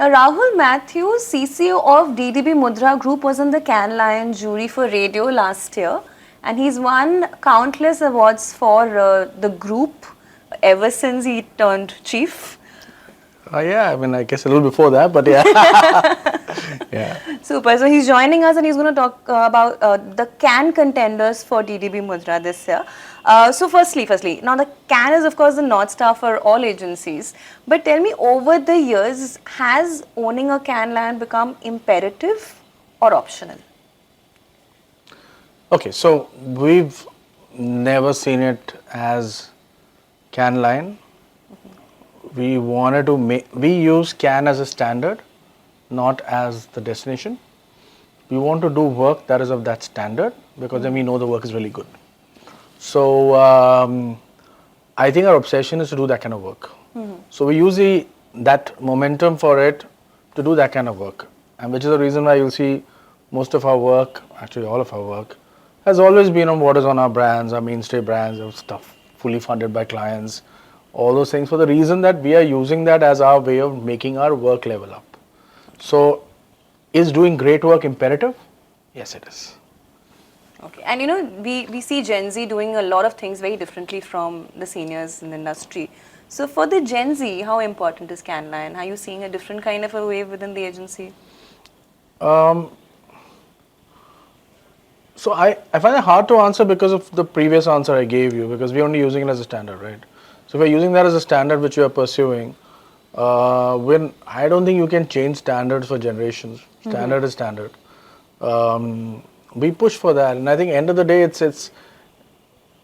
Rahul Mathew, CCO of DDB Mudra Group, was on the Cannes Lion jury for radio last year, and he's won countless awards for the group ever since he turned chief. Yeah, I mean, I guess a little before that, but yeah. Yeah. Super. So he's joining us and he's going to talk about the CAN contenders for DDB Mudra this year. So firstly, now the CAN is of course the North Star for all agencies. But tell me, over the years, has owning a CAN land become imperative or optional? Okay, so we've never seen it as CAN line. We wanted to we use CAN as a standard, not as the destination. We want to do work that is of that standard because then we know the work is really good. So I think our obsession is to do that kind of work. So we use that momentum for it to do that kind of work, and which is the reason why you'll see most of our work, actually all of our work, has always been on what is on our brands, our mainstay brands, our stuff fully funded by clients, all those things, for the reason that we are using that as our way of making our work level up. So, is doing great work imperative? Yes, it is. Okay, and you know, we see Gen Z doing a lot of things very differently from the seniors in the industry. So, for the Gen Z, how important is CAN line? Are you seeing a different kind of a wave within the agency? So I find it hard to answer because of the previous answer I gave you, because we're only using it as a standard, right? So if we're using that as a standard which you are pursuing, when I don't think you can change standards for generations. Standard is standard. We push for that, and I think end of the day,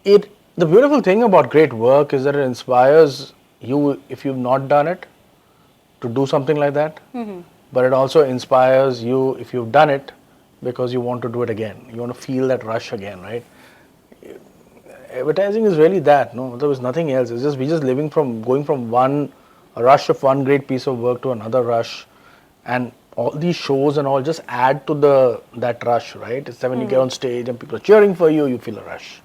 the beautiful thing about great work is that it inspires you, if you've not done it, to do something like that. But it also inspires you if you've done it, because you want to do it again. You want to feel that rush again, right? Advertising is really that, no? There was nothing else. It's just we're just going from a rush of one great piece of work to another rush, and all these shows and all just add to that rush, right? It's that when you get on stage and people are cheering for you, you feel a rush.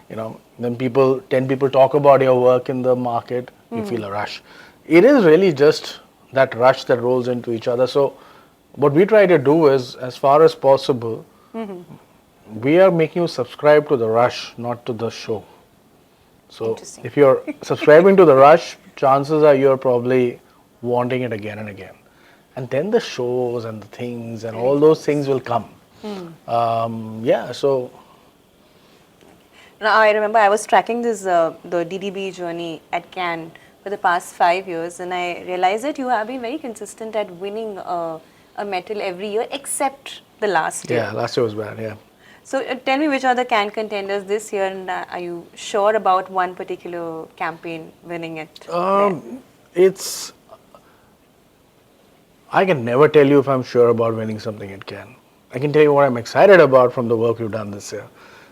You know, then 10 people talk about your work in the market, you feel a rush. It is really just that rush that rolls into each other. So what we try to do is, as far as possible, we are making you subscribe to the rush, not to the show. So if you're subscribing to the rush, chances are you're probably wanting it again and again. And then the shows and the things and all those things will come. Yeah, so. Now, I remember I was tracking the DDB journey at CAN for the past 5 years, and I realized that you have been very consistent at winning a medal every year, except the last year. Yeah, last year was bad, yeah. So tell me, which are the CAN contenders this year, and are you sure about one particular campaign winning it? I can never tell you if I'm sure about winning something at CAN. I can tell you what I'm excited about from the work we've done this year.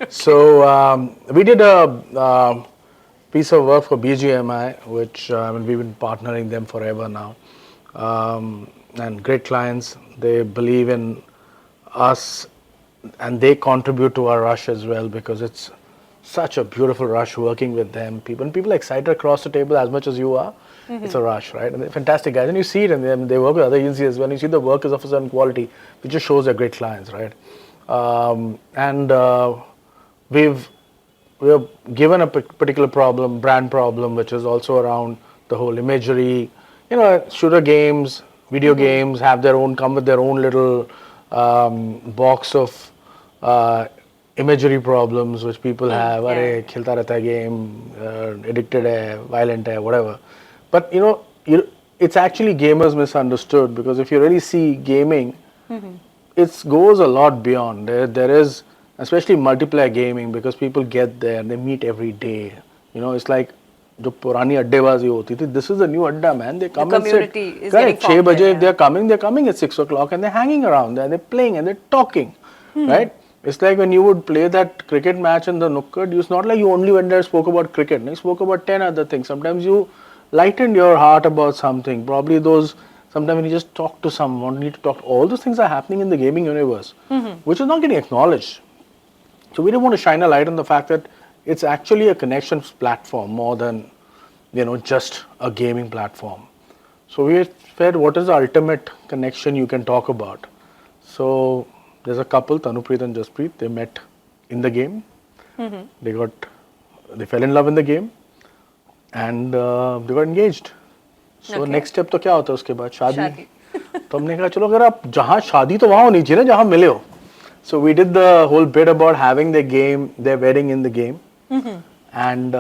So we did a piece of work for BGMI, which we've been partnering them forever now. And great clients, they believe in us and they contribute to our rush as well, because it's such a beautiful rush working with them. People are excited across the table as much as you are. It's a rush, right? And they're fantastic guys, and you see it in them. They work with other agencies as well. You see the work is of a certain quality, which just shows they're great clients, right? We're given a particular brand problem, which is also around the whole imagery. You know, shooter games, video games come with their own little box of imagery problems which people have. Arey, khelta rehta hai game, addicted hai, violent hai, whatever. But you know, it's actually gamers misunderstood, because if you really see gaming, it goes a lot beyond. There is, especially multiplayer gaming, because people get there and they meet every day. You know, it's like जो पुरानी अड्डेबाजी होती थी. This is a new adda, man. They come and sit. Correct. 6 baje, if they're coming at 6 o'clock and they're hanging around there, they're playing and they're talking, right? It's like when you would play that cricket match in the Nukkad, it's not like you only went there and spoke about cricket. You spoke about 10 other things. Sometimes you lightened your heart about something. Probably sometimes when you just talk to someone, need to talk. All those things are happening in the gaming universe, which is not getting acknowledged. So we didn't want to shine a light on the fact that it's actually a connections platform more than, just a gaming platform. So we said, what is the ultimate connection you can talk about? So there's a couple, Tanupreet and Jaspreet, they met in the game. They fell in love in the game and they got engaged. So Okay. next step तो क्या होता है उसके बाद शादी. शादी. तो हमने कहा चलो अगर आप जहाँ शादी तो वहाँ होनी चाहिए ना जहाँ मिले हो. So we did the whole bit about having their wedding in the game, and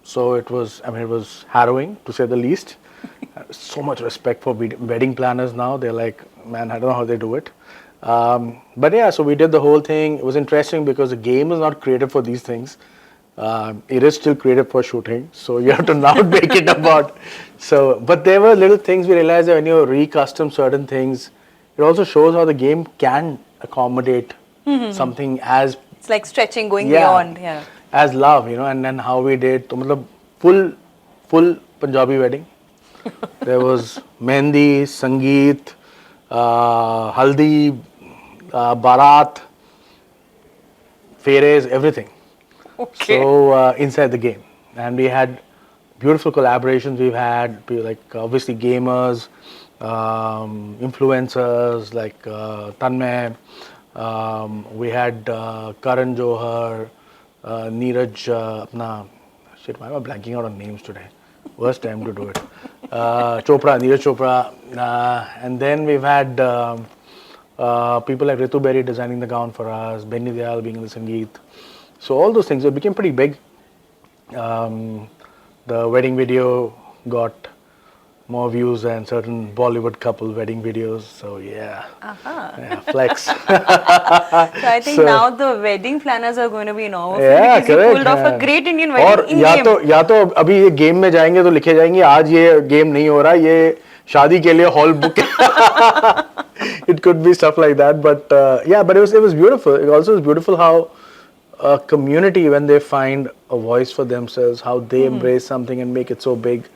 so it was harrowing to say the least. So much respect for wedding planners now. They're like, man, I don't know how they do it. But yeah, so we did the whole thing. It was interesting because the game is not created for these things. It is still created for shooting, so you have to now make it about. So, but there were little things we realized that when you recustom certain things, it also shows how the game can accommodate something as It's like stretching, going beyond. Yeah. as love, and then how we did. So, matlab, full Punjabi wedding. There was Mehndi, Sangeet, Haldi, Barat, Feres, everything. Okay. So inside the game, and we had beautiful collaborations. We've had like obviously gamers, influencers like Tanmay. We had Karan Johar, Neeraj. Shit, why am I blanking out on names today? Worst time to do it. Chopra, Neeraj Chopra, and then we've had people like Ritu Berry designing the gown for us, Benny Dayal being in the Sangeet. So all those things, it became pretty big. The wedding video got more views than certain Bollywood couple wedding videos. So yeah, yeah, flex. So I think now the wedding planners are going to be in awe of you Yeah, because you correct. pulled off a great Indian और wedding in या game. तो अभी ये game में जाएंगे तो लिखे जाएंगे आज ये गेम नहीं हो रहा ये शादी के लिए hall book. It could be stuff like that, but yeah, but it was beautiful. It also was beautiful how a community, when they find a voice for themselves, how they embrace something and make it so big.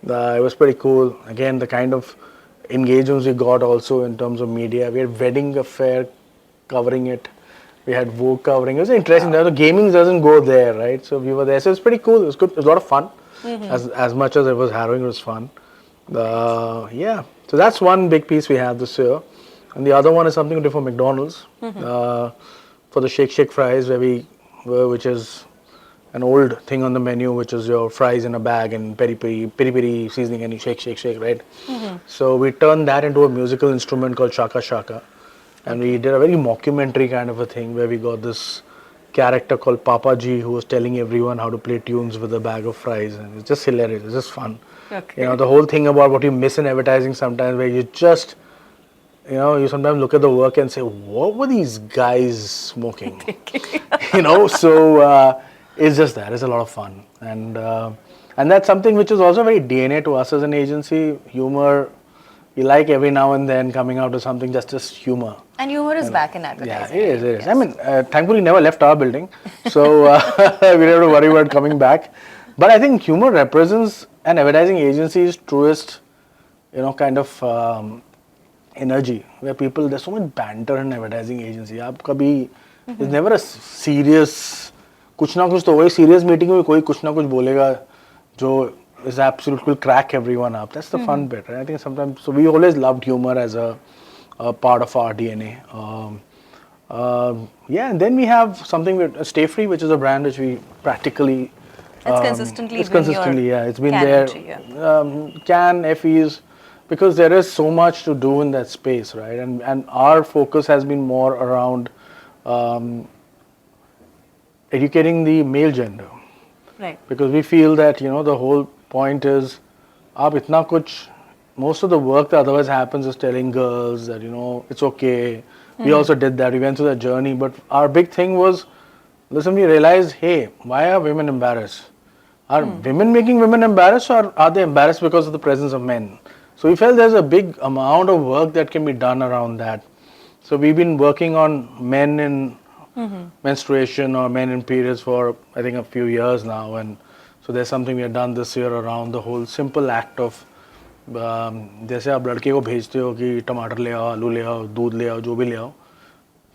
It was pretty cool. Again, the kind of engagements we got also in terms of media. We had Wedding Affair covering it. We had Vogue covering it. It was interesting. The gaming doesn't go there, right? So we were there. So it was pretty cool. It was good. It was a lot of fun. As much as it was harrowing, it was fun. Yeah. So that's one big piece we have this year. And the other one is something to do for McDonald's. For the Shake fries, which is an old thing on the menu, which is your fries in a bag and peri seasoning, and you shake, right? So we turned that into a musical instrument called Shaka Shaka, and we did a very mockumentary kind of a thing where we got this character called Papa Ji who was telling everyone how to play tunes with a bag of fries, and it's just hilarious. It's just fun. Okay. The whole thing about what you miss in advertising sometimes, where you just you sometimes look at the work and say, what were these guys smoking? So it's just that. It's a lot of fun. And that's something which is also very DNA to us as an agency. Humor, we like every now and then coming out with something just as humor. And humor is back in advertising. Yeah, it is. I mean, thankfully never left our building. So we don't have to worry about coming back. But I think humor represents an advertising agency's truest, kind of energy, where there's so much banter in advertising agency. It's never a serious, कुछ ना कुछ तो वही serious meeting में कोई कुछ ना कुछ बोलेगा जो is absolute will crack everyone up. That's the fun bit, right? I think sometimes, so we always loved humor as a part of our DNA. Yeah, and then we have something with Stay Free, which is a brand which we practically It's consistently it's been there. FEs, because there is so much to do in that space, right? And our focus has been more around educating the male gender. Right. Because we feel that, the whole point is, most of the work that otherwise happens is telling girls that, it's okay. We also did that. We went through that journey. But our big thing was, listen, we realized, hey, why are women embarrassed? Are women making women embarrassed, or are they embarrassed because of the presence of men? So we felt there's a big amount of work that can be done around that. So we've been working on men in menstruation or men in periods for, I think, a few years now. And so there's something we have done this year around the whole simple act of, जैसे आप लड़के को भेजते हो कि टमाटर ले आओ, आलू ले आओ, दूध ले आओ, जो भी ले आओ,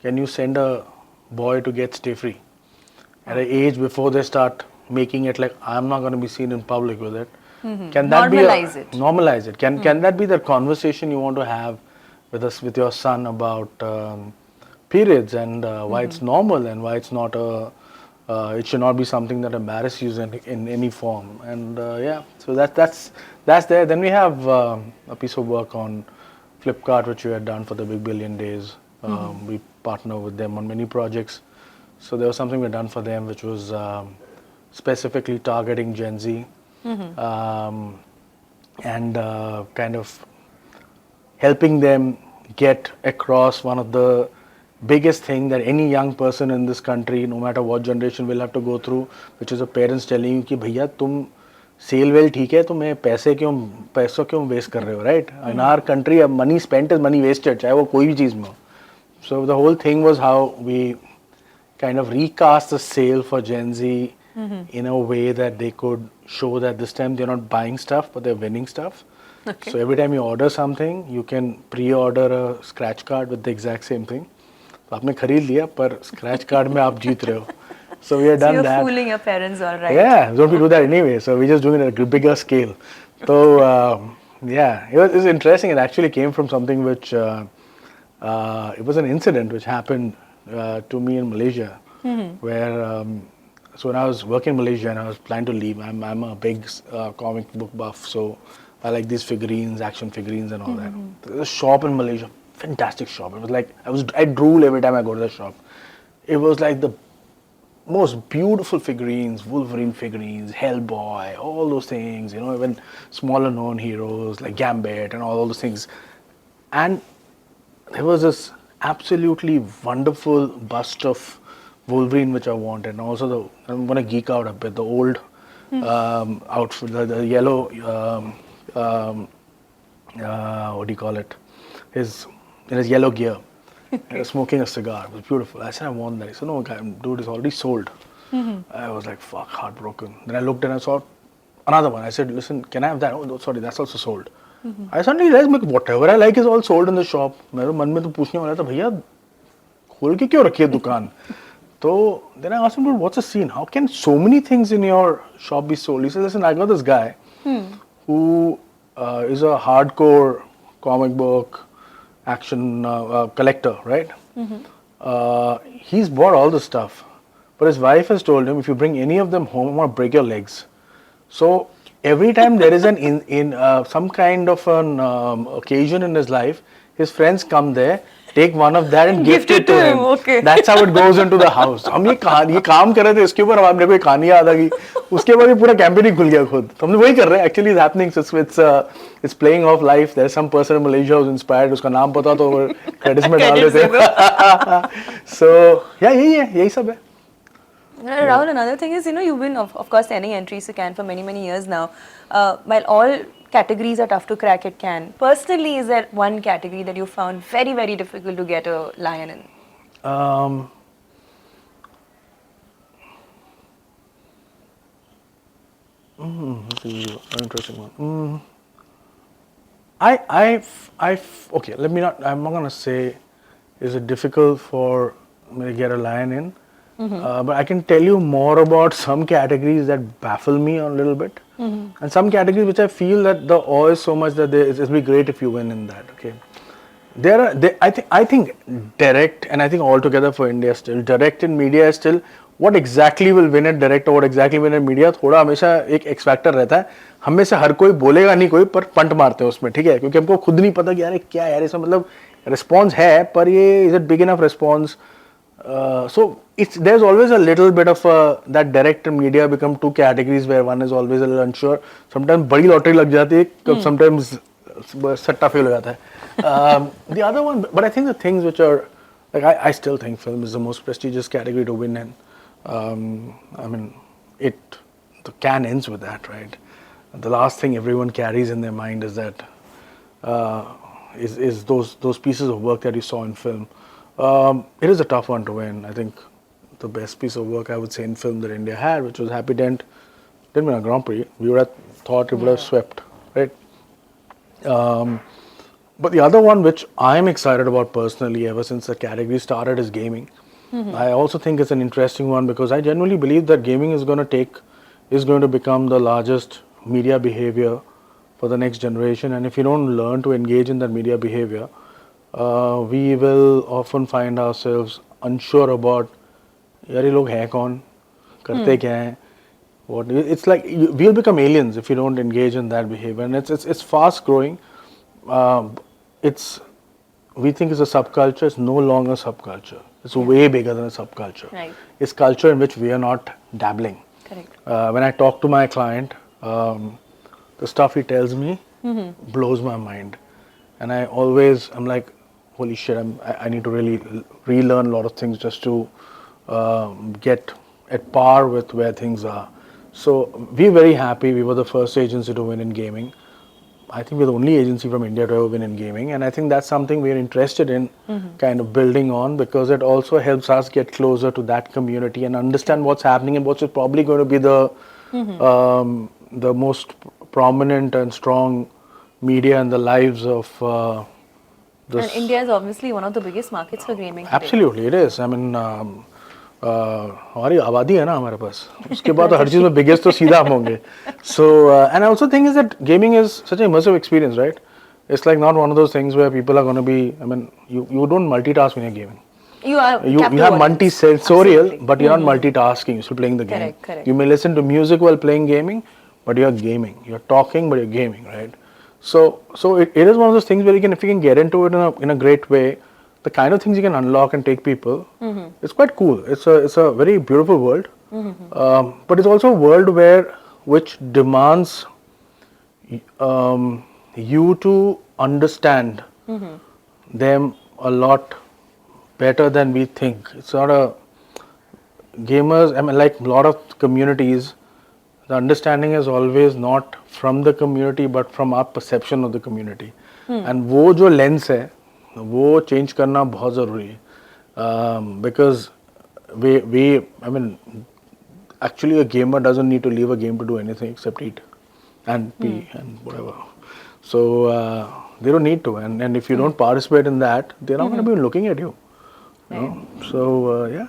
can you send a boy to get Stay Free at an age before they start making it like, I'm not going to be seen in public with it. Can that Normalize it. Normalize it. Can that be the conversation you want to have with your son about periods and why it's normal and why it's not it should not be something that embarrasses you in any form. And yeah, so that's there. Then we have a piece of work on Flipkart which we had done for the Big Billion Days. We partner with them on many projects. So there was something we had done for them which was specifically targeting Gen Z. And kind of helping them get across one of the biggest thing that any young person in this country, no matter what generation, will have to go through, which is a parents telling you कि भैया तुम cell well ठीक है, तुम्हें पैसों क्यों waste कर रहे हो, right? In our country, money spent is money wasted, चाहे वो कोई भी चीज में हो. So the whole thing was how we kind of recast the sale for Gen Z in a way that they could show that this time they're not buying stuff, but they're winning stuff. Okay. So every time you order something, you can pre-order a scratch card with the exact same thing. तो आपने खरीद लिया, पर scratch card में आप जीत रहे हो. So we have So done you're that. fooling your parents, all right? Yeah, don't we do that anyway? So we're just doing it at a bigger scale. So yeah, it was interesting. It actually came from something which it was an incident which happened to me in Malaysia, where so when I was working in Malaysia and I was planning to leave, I'm a big comic book buff, so I like these figurines, action figurines, and all that. There's a shop in Malaysia, fantastic shop. It was like I drool every time I go to the shop. It was like the most beautiful figurines, Wolverine figurines, Hellboy, all those things, even smaller known heroes like Gambit and all those things. And there was this absolutely wonderful bust of Wolverine which I wanted, and also I'm gonna geek out a bit, the old outfit, the yellow, what do you call it? In his yellow gear. He was smoking a cigar. It was beautiful. I said, I want that. He said, no, dude, it's already sold. I was like, fuck, heartbroken. Then I looked and I saw another one. I said, listen, can I have that? Oh, no, sorry, that's also sold. I suddenly realized, whatever I like is all sold in the shop. मेरे मन में तो पूछने वाला था, भैया खोल के क्यों रखी है दुकान? So then I asked him, what's the scene? How can so many things in your shop be sold? He said, listen, I got this guy who is a hardcore comic book action collector, right? He's bought all the stuff, but his wife has told him, if you bring any of them home, I'm gonna break your legs. So every time there is some kind of an occasion in his life, his friends come there, take one of that and gift it to him. Okay. That's how it goes into the house. हम ये काम कर रहे थे इसके ऊपर, अब हमने कोई कहानी याद आ गई, उसके बाद ये पूरा कैंपेन ही खुल गया खुद. तो हमने वही कर रहे हैं. Actually, it's happening. It's playing off life. There's some person in Malaysia who's inspired. उसका नाम पता तो credits में डाल देते हैं. So yeah, यही सब है. Rahul, another thing is, you've been, of course, sending entries to CAN for many, many years now. While all categories are tough to crack at CAN, personally, is there one category that you found very, very difficult to get a lion in? That's an interesting one. Okay, I'm not going to say is it difficult for me to get a lion in. But I can tell you more about some categories that baffle me a little bit, and some categories which I feel that the awe is so much that it will be great if you win in that. Okay, I think direct, and I think altogether for India still direct in media is still what exactly will win at direct or what exactly win at media. थोड़ा हमेशा एक X factor रहता है. हम में से हर कोई बोलेगा नहीं कोई, पर पंट मारते हैं उसमें, ठीक है, क्योंकि हमको खुद नहीं पता कि यार क्या यार इसमें मतलब response है, पर ये is it big enough response? So there's always a little bit of that direct media become two categories where one is always a little unsure. Sometimes बड़ी lottery लग जाती है, sometimes सट्टा फेल हो जाता है. The other one, but I think the things which are like I still think film is the most prestigious category to win in. I mean, the CAN ends with that, right? The last thing everyone carries in their mind is that is those pieces of work that you saw in film. It is a tough one to win. I think the best piece of work I would say in film that India had, which was Happy Dent, didn't win a Grand Prix. We would have thought it would have swept, right? But the other one which I'm excited about personally ever since the category started is gaming. I also think it's an interesting one because I genuinely believe that gaming is going to become the largest media behavior for the next generation, and if you don't learn to engage in that media behavior, we will often find ourselves unsure about यार ये लोग हैं कौन, करते क्या हैं, what it's like we'll become aliens if you don't engage in that behavior, and it's fast growing. It's we think it's a subculture. It's no longer subculture. It's way bigger than a subculture. Right. It's culture in which we are not dabbling. Correct. When I talk to my client, the stuff he tells me blows my mind, and I'm like, holy shit! I need to really relearn a lot of things just to get at par with where things are. So we're very happy. We were the first agency to win in gaming. I think we're the only agency from India to ever win in gaming, and I think that's something we're interested in kind of building on, because it also helps us get closer to that community and understand what's happening and what's probably going to be the most prominent and strong media in the lives of And India is obviously one of the biggest markets for gaming today. Absolutely, it is. I mean, हमारी आबादी है ना हमारे पास, उसके बाद तो हर चीज़ में biggest तो सीधा हम होंगे. So and I also think is that gaming is such an immersive experience, right? It's like not one of those things where people are going to be. I mean, you don't multitask when you're gaming. You have multi-sensorial, but you're not multitasking. You're still playing the game. Correct. You may listen to music while playing gaming, but you're gaming. You're talking, but you're gaming, right? So it is one of those things where if you can get into it in a great way, the kind of things you can unlock and take people, it's quite cool. It's a very beautiful world, but it's also a world which demands you to understand them a lot better than we think. It's not a gamers. I mean, like a lot of communities, the understanding is always not from the community but from our perception of the community. And वो जो lens है, वो change करना बहुत ज़रूरी है, because I mean, actually a gamer doesn't need to leave a game to do anything except eat and pee and whatever. So they don't need to, and if you don't participate in that, they're not going to be looking at you. You know? So yeah.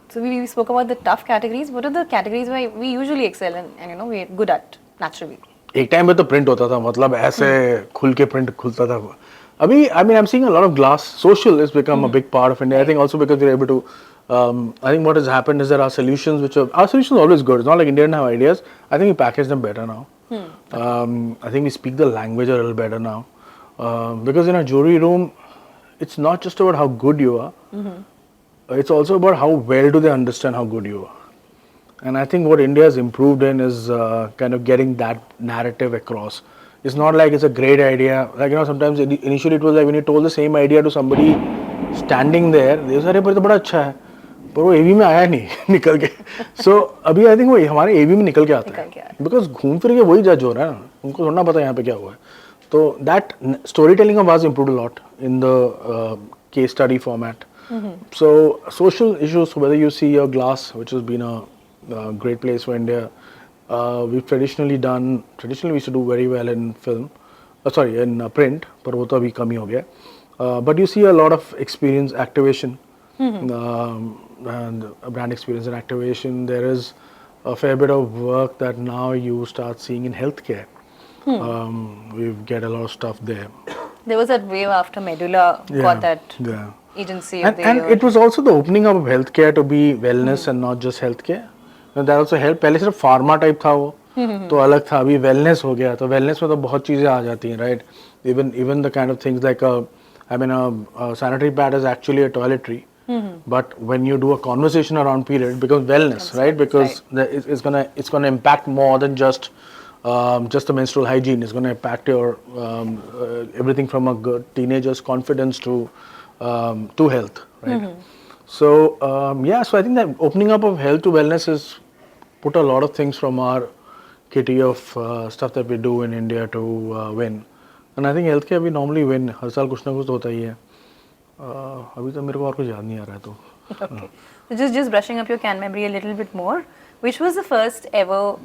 So we spoke about the tough categories. What are the categories where we usually excel and we're good at naturally? एक time पे तो print होता था, मतलब ऐसे खुल के print खुलता था. अभी I mean I'm seeing a lot of glass. Social has become a big part of India. I think also because we're able to. I think what has happened is that our solutions are always good. It's not like India didn't have ideas. I think we package them better now. I think we speak the language a little better now, because in a jury room, it's not just about how good you are. It's also about how well do they understand how good you are. And I think what India has improved in is kind of getting that narrative across. It's not like it's a great idea. Like, sometimes initially it was like when you told the same idea to somebody standing there, they said, "अरे, तो बड़ा अच्छा है." पर वो AV में आया नहीं निकल के. So अभी I think वो हमारे AV में निकल के आता है. Because घूम फिर के वही जज हो रहा है ना. उनको थोड़ा पता है यहाँ पे क्या हुआ है. So that storytelling of ours improved a lot in the case study format. So social issues, whether you see your glass, which has been a great place for India, we've traditionally we used to do very well in film, in print, but वो तो अभी कम ही हो गया. But you see a lot of experience activation, and brand experience and activation. There is a fair bit of work that now you start seeing in healthcare. We get a lot of stuff there. There was that wave after Medulla got that agency of the and year. it was also the opening up of healthcare to be wellness and not just healthcare. And that also helped. पहले सिर्फ pharma type था वो, तो अलग था. अभी wellness हो गया, तो wellness में तो बहुत चीजें आ जाती हैं, right? Even the kind of things like a sanitary pad is actually a toiletry. But when you do a conversation around period, it becomes wellness, right? Because it's gonna impact more than just the menstrual hygiene. Is going to impact your everything from a good teenager's confidence to health, right? So so I think that opening up of health to wellness has put a lot of things from our kitty of stuff that we do in India to win. And I think healthcare we normally win. हर साल कुछ ना कुछ तो होता ही है. अभी तो मेरे को और कुछ याद नहीं आ रहा है तो. Okay. So just brushing up your Cannes memory a little bit more. Which was the first ever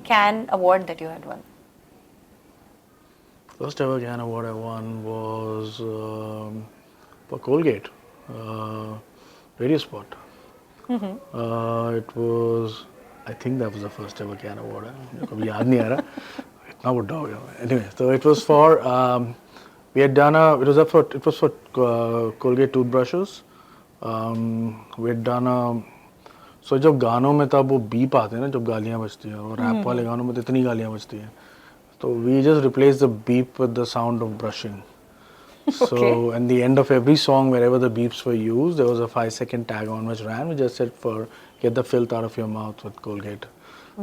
Cannes award that you had won? First ever Cannes award I won was for Colgate, radio spot. It was I think that was the first ever can award. मुझे कभी याद नहीं आ रहा. इतना बुढ़ा हो गया मैं. Anyway, so it was for we had done it was for Colgate toothbrushes. We had done so जब गानों में तब वो बीप आते हैं ना जब गालियाँ बजती हैं और रैप वाले गानों में तो इतनी गालियाँ बजती हैं तो we just replaced the beep with the sound of brushing. So, at the end of every song, wherever the beeps were used, there was a 5-second tag on which ran, which just said for get the filth out of your mouth with Colgate.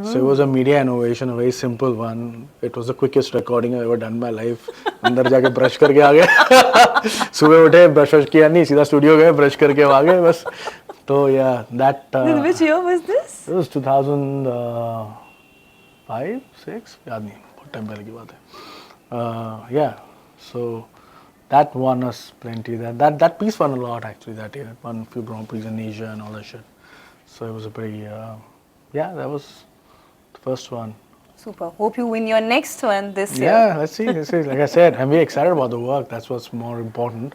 So, it was a media innovation, a very simple one. It was the quickest recording I've ever done in my life. अंदर जाके brush करके आ गए. सुबह उठे brush किया नहीं सीधा studio गए brush करके आ गए बस. तो yeah, that. Which year was this? It was 2005, 6 याद नहीं बहुत टाइम पहले की बात है. Yeah, so. That won us plenty. That piece won a lot actually that year. It won a few Grand Prix in Asia and all that shit. So it was a pretty, yeah, that was the first one. Super. Hope you win your next one this year. Yeah, let's see. Like I said, I'm very excited about the work. That's what's more important.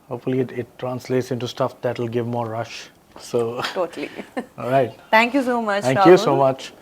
Hopefully it translates into stuff that will give more rush. So. Totally. All right. Thank you so much, Thank Rahul. you so much.